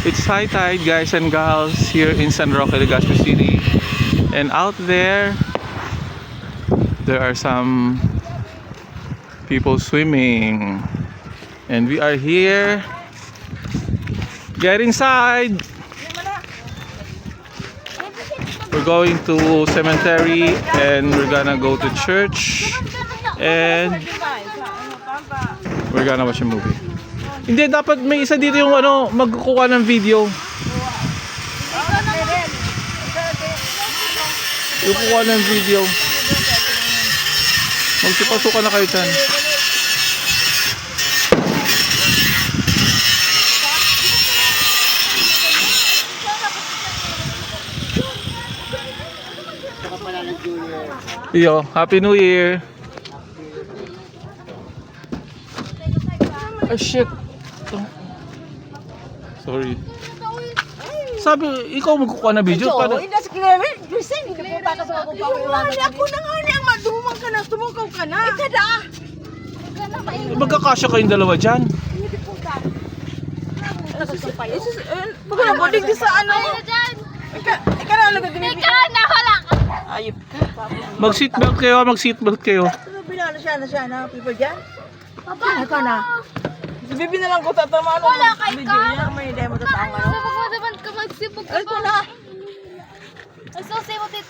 It's high tide, guys and gals, here in San Roque, Legazpi City. And out there are some people swimming. And we are here. Get inside! We're going to cemetery and we're gonna go to church. And we're gonna watch a movie. Hindi, dapat may isa dito yung ano, magkukuha ng video. Yung kukuha ng video. Magsipasukan na kayo dyan. Yo, Happy New Year! Ah, shit! Sorry. Sabi, ikaw magkukuha na video? Oo, hindi sa kinamit. Christine, hindi po baka sa akong pawiwanan. Ako na nga niya, madumang ka na, tumukaw ka na. Ika da! Magkakasya kayong dalawa dyan? Hindi po ka. Baga na mo, digdi sa ano? Ika na, lagod din. Ikaw na, wala ka. Ayop ka. Mag-seatbelt kayo, mag-seatbelt kayo. Binalo siya na, people dyan. Papa, Ika na. Bibi na lang ko tatama ano. Wala kay Video ka. niya, may demo tatama ano. Sabag mo naman ka magsipag ka Ito pa. na. Ang susi mo, tito.